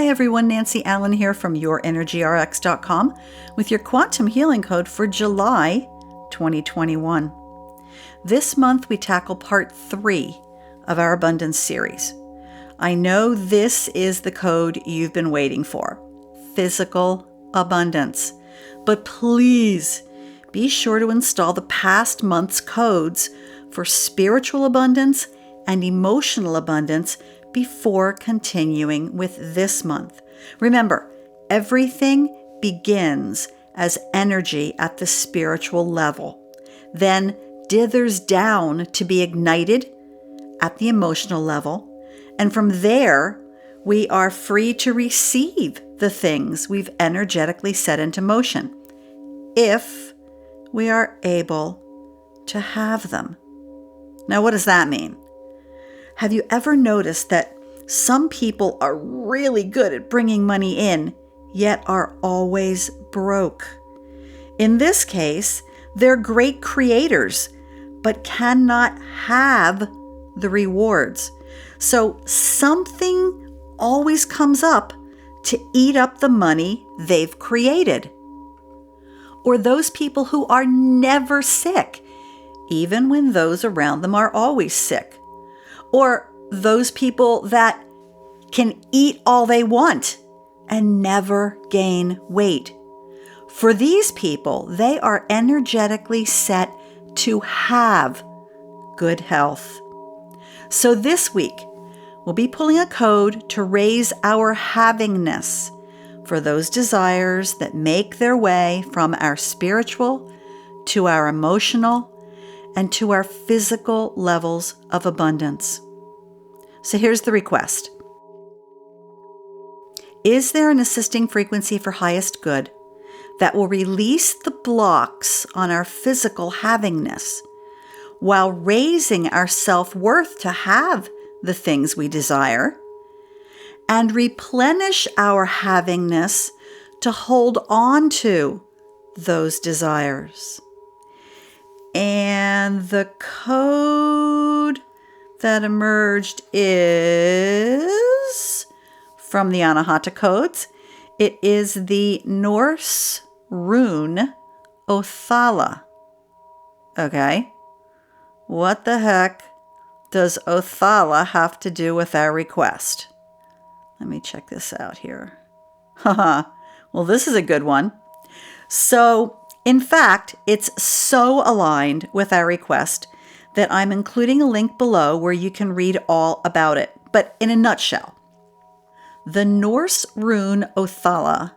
everyone, Nancy Allen here from YourEnergyRx.com with your quantum healing code for July 2021. This month we tackle part 3 of our abundance series. I know this is the code you've been waiting for, physical abundance. But please be sure to install the past month's codes for spiritual abundance and emotional abundance before continuing with this month. Remember, everything begins as energy at the spiritual level, then dithers down to be ignited at the emotional level, and from there, we are free to receive the things we've energetically set into motion, if we are able to have them. Now, what does that mean? Have you ever noticed that some people are really good at bringing money in, yet are always broke? In this case, they're great creators, but cannot have the rewards. So something always comes up to eat up the money they've created. Or those people who are never sick, even when those around them are always sick. Or those people that can eat all they want and never gain weight. For these people, they are energetically set to have good health. So this week, we'll be pulling a code to raise our havingness for those desires that make their way from our spiritual to our emotional and to our physical levels of abundance. So here's the request. Is there an assisting frequency for highest good that will release the blocks on our physical havingness while raising our self-worth to have the things we desire and replenish our havingness to hold on to those desires? And the code that emerged is from the Anahata Codes. It is the Norse rune Othala. Okay, what the heck does Othala have to do with our request? Let me check this out here. Haha, well, this is a good one. So, in fact, it's so aligned with our request that I'm including a link below where you can read all about it. But in a nutshell, the Norse rune Othala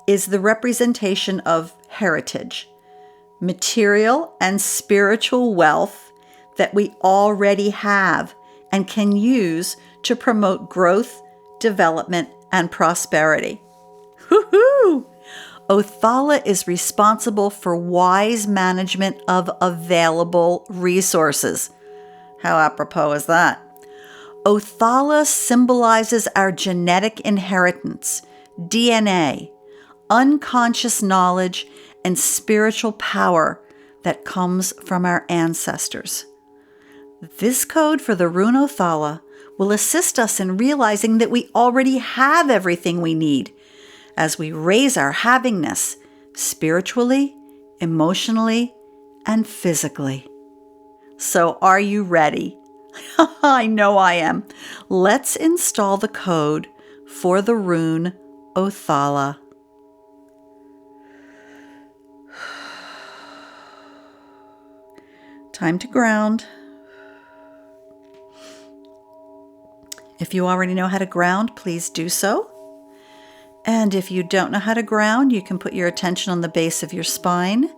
is the representation of heritage, material and spiritual wealth that we already have and can use to promote growth, development, and prosperity. Woohoo! Othala is responsible for wise management of available resources. How apropos is that? Othala symbolizes our genetic inheritance, DNA, unconscious knowledge, and spiritual power that comes from our ancestors. This code for the rune Othala will assist us in realizing that we already have everything we need as we raise our havingness spiritually, emotionally, and physically. So are you ready? I know I am. Let's install the code for the rune Othala. Time to ground. If you already know how to ground, please do so. And if you don't know how to ground, you can put your attention on the base of your spine.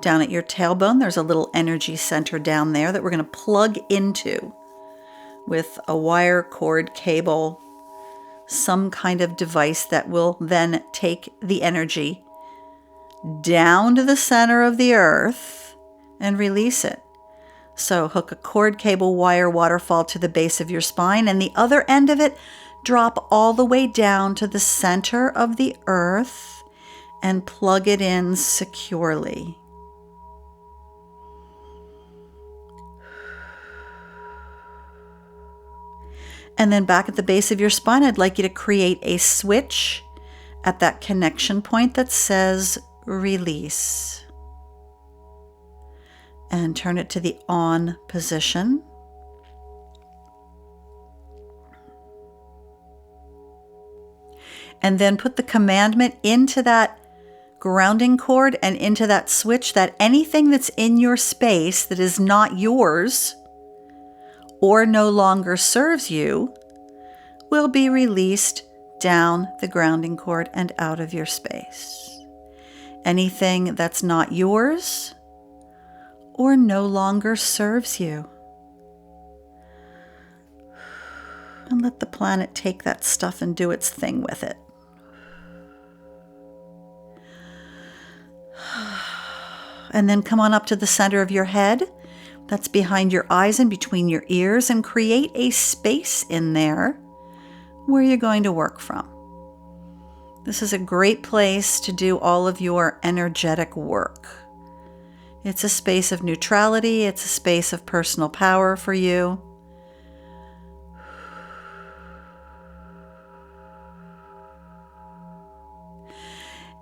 Down at your tailbone, there's a little energy center down there that we're going to plug into with a wire, cord, cable, some kind of device that will then take the energy down to the center of the earth and release it. So hook a cord, cable, wire, waterfall to the base of your spine, and the other end of it, drop all the way down to the center of the earth and plug it in securely. And then back at the base of your spine, I'd like you to create a switch at that connection point that says release. And turn it to the on position. And then put the commandment into that grounding cord and into that switch that anything that's in your space that is not yours or no longer serves you will be released down the grounding cord and out of your space. Anything that's not yours or no longer serves you. And let the planet take that stuff and do its thing with it. And then come on up to the center of your head. That's behind your eyes and between your ears, and create a space in there where you're going to work from. This is a great place to do all of your energetic work. It's a space of neutrality. It's a space of personal power for you.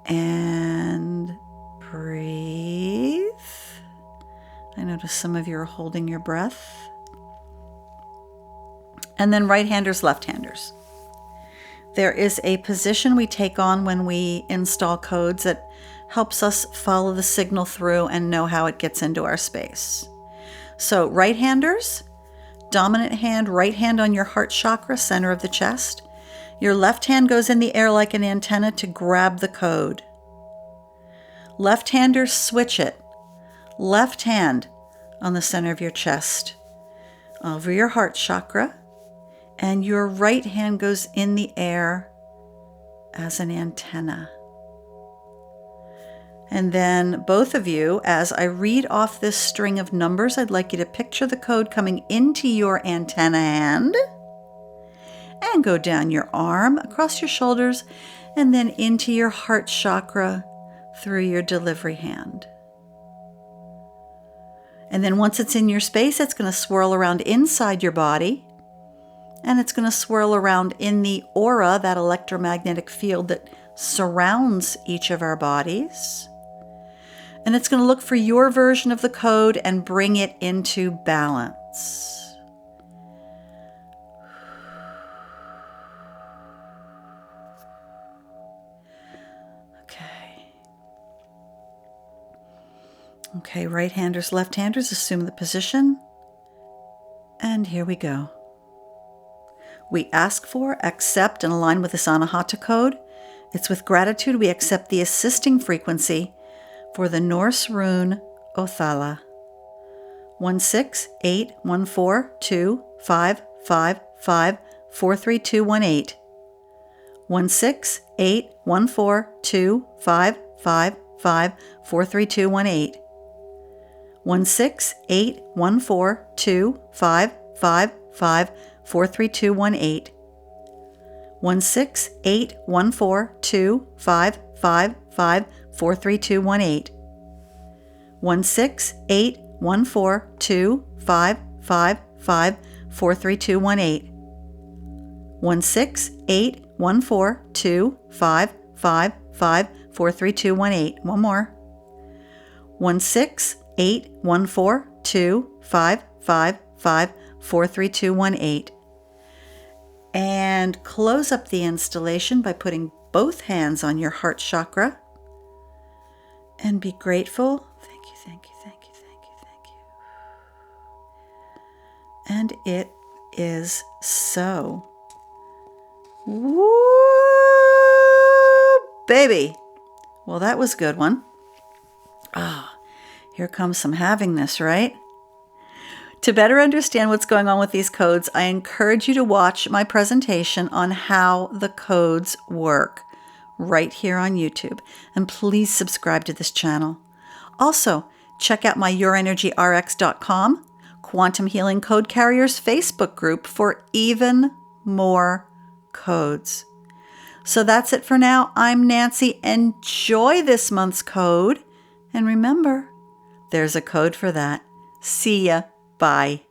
And breathe. I notice some of you are holding your breath. And then right-handers, left-handers. There is a position we take on when we install codes that helps us follow the signal through and know how it gets into our space. So right-handers, dominant hand, right hand on your heart chakra, center of the chest. Your left hand goes in the air like an antenna to grab the code. Left-handers, switch it. Left hand on the center of your chest, over your heart chakra, and your right hand goes in the air as an antenna. And then both of you, as I read off this string of numbers, I'd like you to picture the code coming into your antenna hand and go down your arm, across your shoulders, and then into your heart chakra through your delivery hand. And then once it's in your space, it's going to swirl around inside your body, and it's going to swirl around in the aura, that electromagnetic field that surrounds each of our bodies. And it's going to look for your version of the code and bring it into balance. Okay, right-handers, left-handers, assume the position. And here we go. We ask for, accept, and align with this Anahata code. It's with gratitude we accept the assisting frequency for the Norse rune Othala. 1681425554321. 1681425554321. 1681425554321. 1681425554321. 1681425554321. 1681425554321. One more. 1681425554321. And close up the installation by putting both hands on your heart chakra and be grateful. Thank you, thank you, thank you, thank you, thank you. And it is so. Woo, baby. Well, that was a good one. Here comes some having this, right? To better understand what's going on with these codes, I encourage you to watch my presentation on how the codes work right here on YouTube. And please subscribe to this channel. Also, check out my YourEnergyRx.com Quantum Healing Code Carriers Facebook group for even more codes. So that's it for now. I'm Nancy. Enjoy this month's code. And remember, there's a code for that. See ya. Bye.